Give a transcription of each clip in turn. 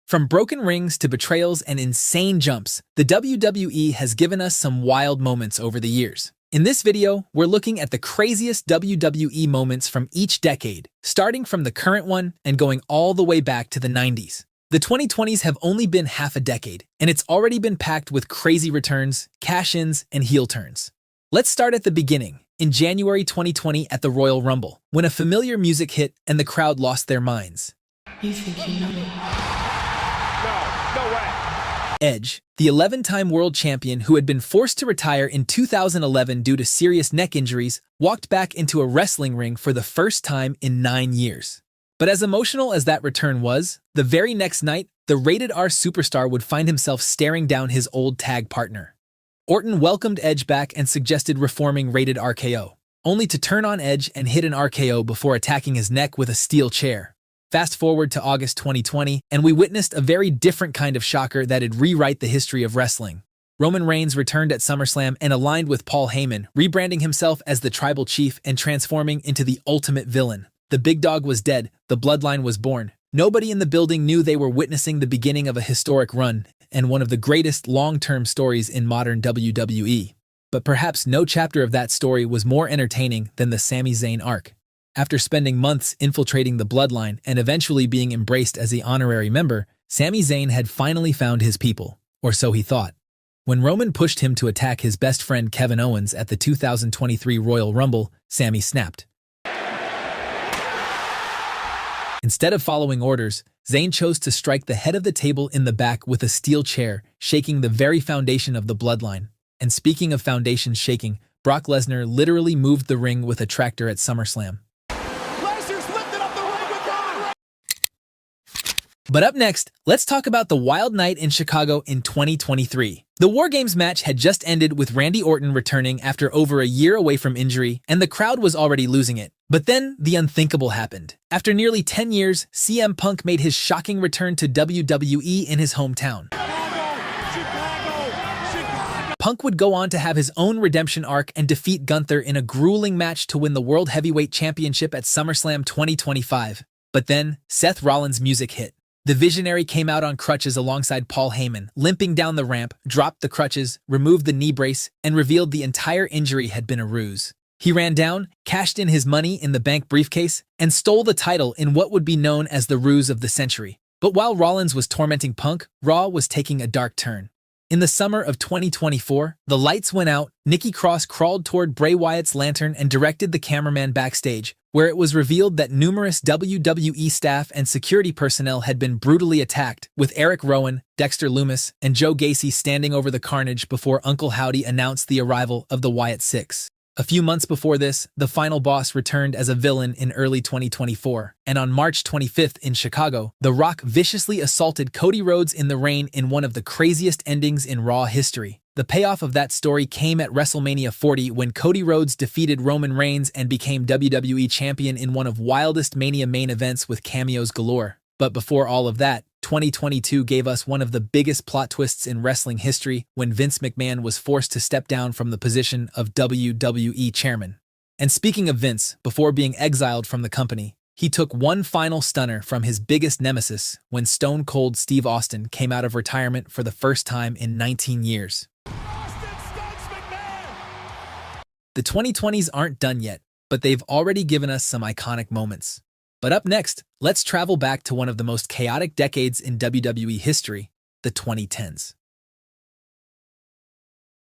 From broken rings to betrayals and insane jumps, the WWE has given us some wild moments over the years. In this video, we're looking at the craziest WWE moments from each decade, starting from the current one and going all the way back to the 90s. The 2020s have only been half a decade, and it's already been packed with crazy returns, cash-ins, and heel turns. Let's start at the beginning, in January 2020 at the Royal Rumble, when a familiar music hit and the crowd lost their minds. You think you know me? No way. Edge, the 11-time world champion who had been forced to retire in 2011 due to serious neck injuries, walked back into a wrestling ring for the first time in 9 years. But as emotional as that return was, the very next night, the rated R superstar would find himself staring down his old tag partner. Orton welcomed Edge back and suggested reforming rated RKO, only to turn on Edge and hit an RKO before attacking his neck with a steel chair. Fast forward to August 2020, and we witnessed a very different kind of shocker that'd rewrite the history of wrestling. Roman Reigns returned at SummerSlam and aligned with Paul Heyman, rebranding himself as the Tribal Chief and transforming into the ultimate villain. The big dog was dead, the bloodline was born. Nobody in the building knew they were witnessing the beginning of a historic run, and one of the greatest long-term stories in modern WWE. But perhaps no chapter of that story was more entertaining than the Sami Zayn arc. After spending months infiltrating the bloodline and eventually being embraced as the honorary member, Sami Zayn had finally found his people, or so he thought. When Roman pushed him to attack his best friend Kevin Owens at the 2023 Royal Rumble, Sami snapped. Instead of following orders, Zayn chose to strike the head of the table in the back with a steel chair, shaking the very foundation of the bloodline. And speaking of foundations shaking, Brock Lesnar literally moved the ring with a tractor at SummerSlam. But up next, let's talk about the wild night in Chicago in 2023. The War Games match had just ended with Randy Orton returning after over a year away from injury, and the crowd was already losing it. But then, the unthinkable happened. After nearly 10 years, CM Punk made his shocking return to WWE in his hometown. Chicago. Punk would go on to have his own redemption arc and defeat Gunther in a grueling match to win the World Heavyweight Championship at SummerSlam 2025. But then, Seth Rollins' music hit. The Visionary came out on crutches alongside Paul Heyman, limping down the ramp, dropped the crutches, removed the knee brace, and revealed the entire injury had been a ruse. He ran down, cashed in his money in the bank briefcase, and stole the title in what would be known as the ruse of the century. But while Rollins was tormenting Punk, Raw was taking a dark turn. In the summer of 2024, the lights went out, Nikki Cross crawled toward Bray Wyatt's lantern and directed the cameraman backstage, where it was revealed that numerous WWE staff and security personnel had been brutally attacked, with Eric Rowan, Dexter Lumis, and Joe Gacy standing over the carnage before Uncle Howdy announced the arrival of the Wyatt Six. A few months before this, the final boss returned as a villain in early 2024, and on March 25th in Chicago, The Rock viciously assaulted Cody Rhodes in the ring in one of the craziest endings in Raw history. The payoff of that story came at WrestleMania 40 when Cody Rhodes defeated Roman Reigns and became WWE Champion in one of wildest Mania main events with cameos galore. But before all of that, 2022 gave us one of the biggest plot twists in wrestling history when Vince McMahon was forced to step down from the position of WWE chairman. And speaking of Vince, before being exiled from the company, he took one final stunner from his biggest nemesis when Stone Cold Steve Austin came out of retirement for the first time in 19 years. The 2020s aren't done yet, but they've already given us some iconic moments. But up next, let's travel back to one of the most chaotic decades in WWE history, the 2010s.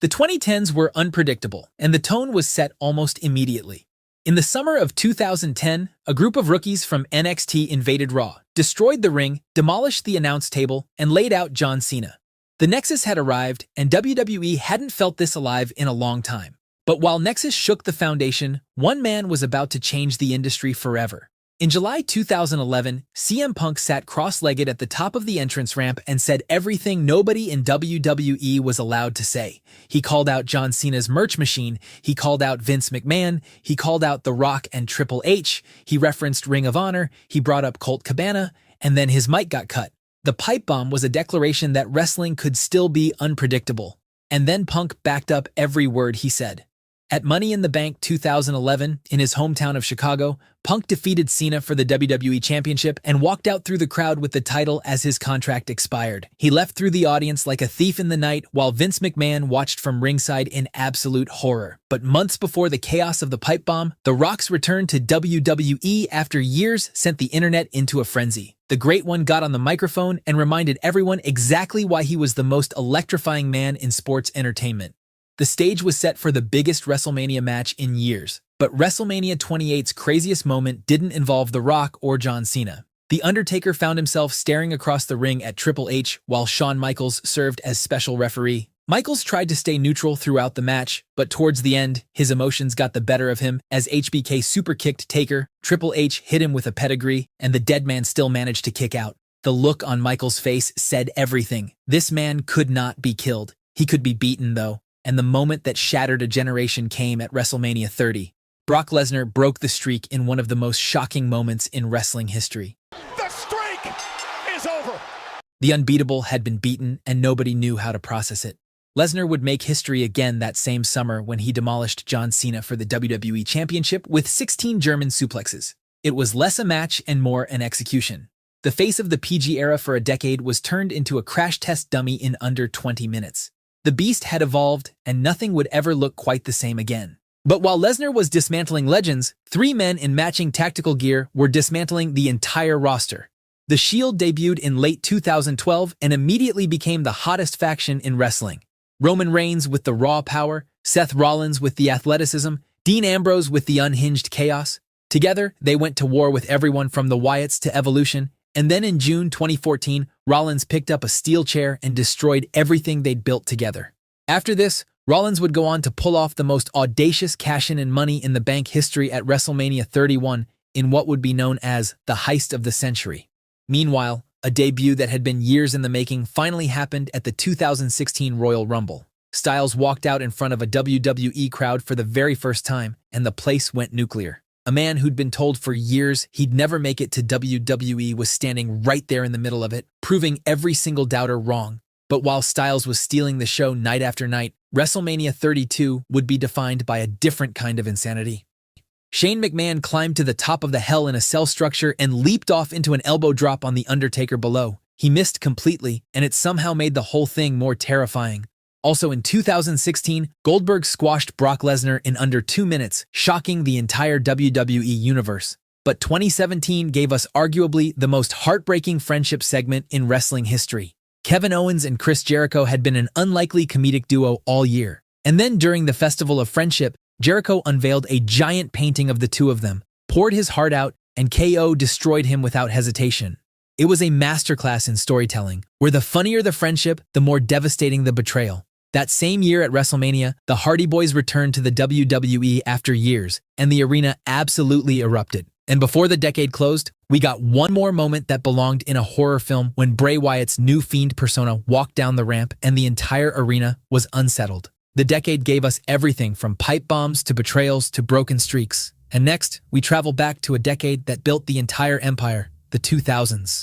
The 2010s were unpredictable, and the tone was set almost immediately. In the summer of 2010, a group of rookies from NXT invaded Raw, destroyed the ring, demolished the announce table, and laid out John Cena. The Nexus had arrived, and WWE hadn't felt this alive in a long time. But while Nexus shook the foundation, one man was about to change the industry forever. In July 2011, CM Punk sat cross-legged at the top of the entrance ramp and said everything nobody in WWE was allowed to say. He called out John Cena's merch machine, he called out Vince McMahon, he called out The Rock and Triple H, he referenced Ring of Honor, he brought up Colt Cabana, and then his mic got cut. The pipe bomb was a declaration that wrestling could still be unpredictable. And then Punk backed up every word he said. At Money in the Bank 2011, in his hometown of Chicago, Punk defeated Cena for the WWE Championship and walked out through the crowd with the title as his contract expired. He left through the audience like a thief in the night while Vince McMahon watched from ringside in absolute horror. But months before the chaos of the pipe bomb, The Rock's return to WWE after years sent the internet into a frenzy. The Great One got on the microphone and reminded everyone exactly why he was the most electrifying man in sports entertainment. The stage was set for the biggest WrestleMania match in years, but WrestleMania 28's craziest moment didn't involve The Rock or John Cena. The Undertaker found himself staring across the ring at Triple H while Shawn Michaels served as special referee. Michaels tried to stay neutral throughout the match, but towards the end, his emotions got the better of him as HBK super-kicked Taker, Triple H hit him with a pedigree, and the dead man still managed to kick out. The look on Michaels' face said everything. This man could not be killed. He could be beaten, though. And the moment that shattered a generation came at WrestleMania 30. Brock Lesnar broke the streak in one of the most shocking moments in wrestling history. The streak is over. The unbeatable had been beaten, and nobody knew how to process it. Lesnar would make history again that same summer when he demolished John Cena for the WWE Championship with 16 German suplexes. It was less a match and more an execution. The face of the PG era for a decade was turned into a crash test dummy in under 20 minutes. The beast had evolved, and nothing would ever look quite the same again. But while Lesnar was dismantling legends, three men in matching tactical gear were dismantling the entire roster. The Shield debuted in late 2012 and immediately became the hottest faction in wrestling. Roman Reigns with the raw power, Seth Rollins with the athleticism, Dean Ambrose with the unhinged chaos. Together, they went to war with everyone from the Wyatts to Evolution, and then in June 2014, Rollins picked up a steel chair and destroyed everything they'd built together. After this, Rollins would go on to pull off the most audacious cash-in in Money in the Bank history at WrestleMania 31 in what would be known as the heist of the century. Meanwhile, a debut that had been years in the making finally happened at the 2016 Royal Rumble. Styles walked out in front of a WWE crowd for the very first time, and the place went nuclear. A man who'd been told for years he'd never make it to WWE was standing right there in the middle of it, proving every single doubter wrong. But while Styles was stealing the show night after night, WrestleMania 32 would be defined by a different kind of insanity. Shane McMahon climbed to the top of the Hell in a Cell structure and leaped off into an elbow drop on The Undertaker below. He missed completely, and it somehow made the whole thing more terrifying. Also in 2016, Goldberg squashed Brock Lesnar in under 2 minutes, shocking the entire WWE universe. But 2017 gave us arguably the most heartbreaking friendship segment in wrestling history. Kevin Owens and Chris Jericho had been an unlikely comedic duo all year. And then during the Festival of Friendship, Jericho unveiled a giant painting of the two of them, poured his heart out, and KO destroyed him without hesitation. It was a masterclass in storytelling, where the funnier the friendship, the more devastating the betrayal. That same year at WrestleMania, the Hardy Boys returned to the WWE after years, and the arena absolutely erupted. And before the decade closed, we got one more moment that belonged in a horror film when Bray Wyatt's new Fiend persona walked down the ramp and the entire arena was unsettled. The decade gave us everything from pipe bombs to betrayals to broken streaks. And next, we travel back to a decade that built the entire empire, the 2000s.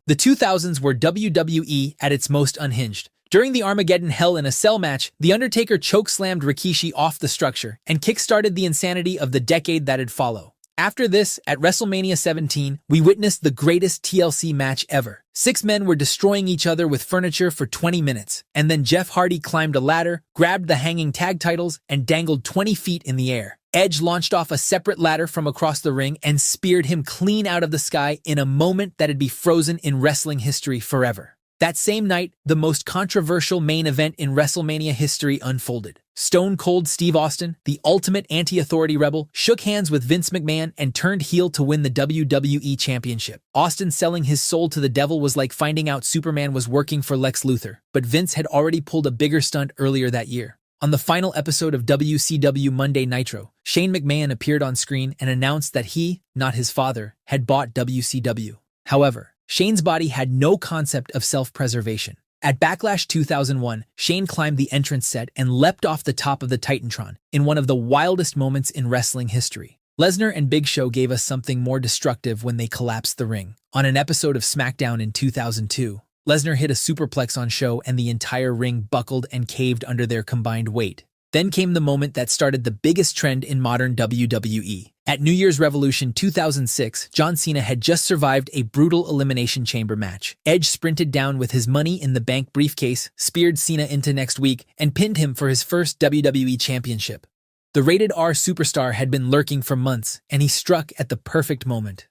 The 2000s were WWE at its most unhinged. During the Armageddon Hell in a Cell match, The Undertaker chokeslammed Rikishi off the structure and kickstarted the insanity of the decade that'd follow. After this, at WrestleMania 17, we witnessed the greatest TLC match ever. 6 men were destroying each other with furniture for 20 minutes, and then Jeff Hardy climbed a ladder, grabbed the hanging tag titles, and dangled 20 feet in the air. Edge launched off a separate ladder from across the ring and speared him clean out of the sky in a moment that'd be frozen in wrestling history forever. That same night, the most controversial main event in WrestleMania history unfolded. Stone Cold Steve Austin, the ultimate anti-authority rebel, shook hands with Vince McMahon and turned heel to win the WWE Championship. Austin selling his soul to the devil was like finding out Superman was working for Lex Luthor, but Vince had already pulled a bigger stunt earlier that year. On the final episode of WCW Monday Nitro, Shane McMahon appeared on screen and announced that he, not his father, had bought WCW. However, Shane's body had no concept of self-preservation. At Backlash 2001, Shane climbed the entrance set and leapt off the top of the Titantron in one of the wildest moments in wrestling history. Lesnar and Big Show gave us something more destructive when they collapsed the ring. On an episode of SmackDown in 2002, Lesnar hit a superplex on Show and the entire ring buckled and caved under their combined weight. Then came the moment that started the biggest trend in modern WWE. At New Year's Revolution 2006, John Cena had just survived a brutal Elimination Chamber match. Edge sprinted down with his Money in the Bank briefcase, speared Cena into next week, and pinned him for his first WWE Championship. The rated R superstar had been lurking for months, and he struck at the perfect moment.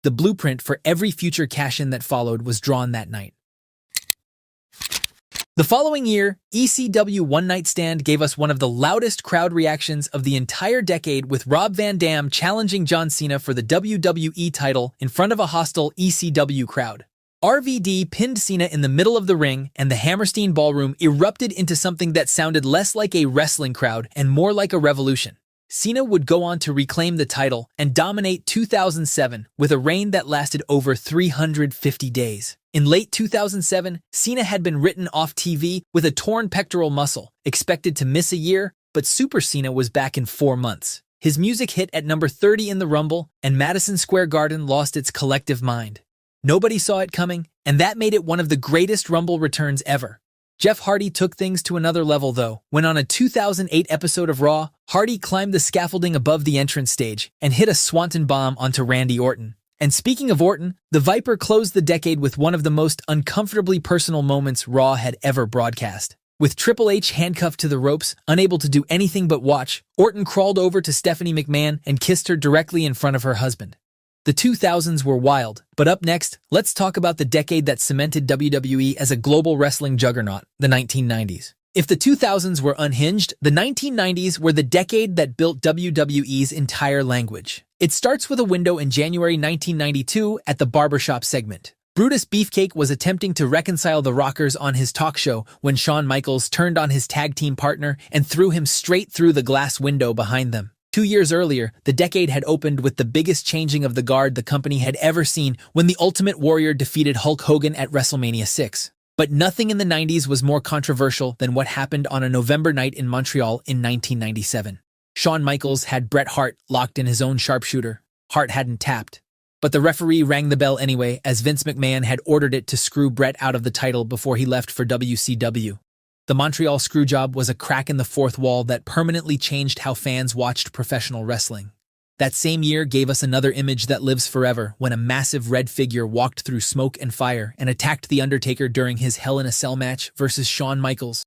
The blueprint for every future cash-in that followed was drawn that night. The following year, ECW One Night Stand gave us one of the loudest crowd reactions of the entire decade, with Rob Van Dam challenging John Cena for the WWE title in front of a hostile ECW crowd. RVD pinned Cena in the middle of the ring, and the Hammerstein Ballroom erupted into something that sounded less like a wrestling crowd and more like a revolution. Cena would go on to reclaim the title and dominate 2007 with a reign that lasted over 350 days. In late 2007, Cena had been written off TV with a torn pectoral muscle, expected to miss a year, but Super Cena was back in 4 months. His music hit at number 30 in the Rumble, and Madison Square Garden lost its collective mind. Nobody saw it coming, and that made it one of the greatest Rumble returns ever. Jeff Hardy took things to another level, though, when on a 2008 episode of Raw, Hardy climbed the scaffolding above the entrance stage and hit a Swanton bomb onto Randy Orton. And speaking of Orton, the Viper closed the decade with one of the most uncomfortably personal moments Raw had ever broadcast. With Triple H handcuffed to the ropes, unable to do anything but watch, Orton crawled over to Stephanie McMahon and kissed her directly in front of her husband. The 2000s were wild, but up next, let's talk about the decade that cemented WWE as a global wrestling juggernaut, the 1990s. If the 2000s were unhinged, the 1990s were the decade that built WWE's entire language. It starts with a window in January 1992 at the Barbershop segment. Brutus Beefcake was attempting to reconcile the Rockers on his talk show when Shawn Michaels turned on his tag team partner and threw him straight through the glass window behind them. 2 years earlier, the decade had opened with the biggest changing of the guard the company had ever seen when the Ultimate Warrior defeated Hulk Hogan at WrestleMania 6. But nothing in the 90s was more controversial than what happened on a November night in Montreal in 1997. Shawn Michaels had Bret Hart locked in his own sharpshooter. Hart hadn't tapped. But the referee rang the bell anyway, as Vince McMahon had ordered it to screw Bret out of the title before he left for WCW. The Montreal Screwjob was a crack in the fourth wall that permanently changed how fans watched professional wrestling. That same year gave us another image that lives forever, when a massive red figure walked through smoke and fire and attacked The Undertaker during his Hell in a Cell match versus Shawn Michaels.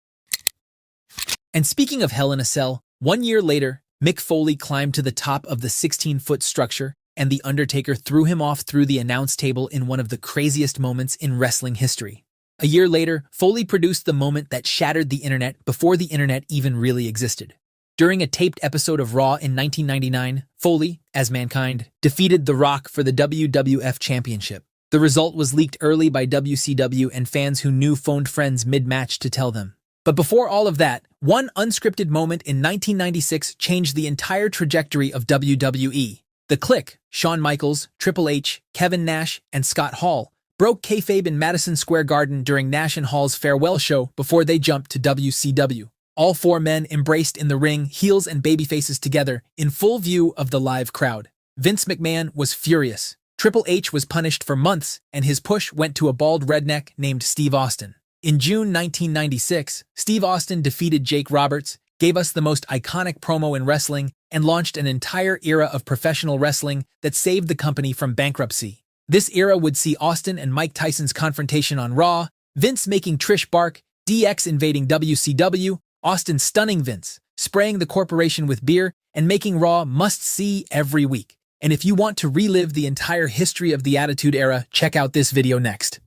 And speaking of Hell in a Cell, 1 year later, Mick Foley climbed to the top of the 16-foot structure, and The Undertaker threw him off through the announce table in one of the craziest moments in wrestling history. A year later, Foley produced the moment that shattered the internet before the internet even really existed. During a taped episode of Raw in 1999, Foley, as Mankind, defeated The Rock for the WWF Championship. The result was leaked early by WCW, and fans who knew phoned friends mid-match to tell them. But before all of that, one unscripted moment in 1996 changed the entire trajectory of WWE. The Clique, Shawn Michaels, Triple H, Kevin Nash, and Scott Hall, broke kayfabe in Madison Square Garden during Nash and Hall's farewell show before they jumped to WCW. All 4 men embraced in the ring, heels and babyfaces together, in full view of the live crowd. Vince McMahon was furious. Triple H was punished for months, and his push went to a bald redneck named Steve Austin. In June 1996, Steve Austin defeated Jake Roberts, gave us the most iconic promo in wrestling, and launched an entire era of professional wrestling that saved the company from bankruptcy. This era would see Austin and Mike Tyson's confrontation on Raw, Vince making Trish bark, DX invading WCW, Austin stunning Vince, spraying the corporation with beer, and making Raw must-see every week. And if you want to relive the entire history of the Attitude Era, check out this video next.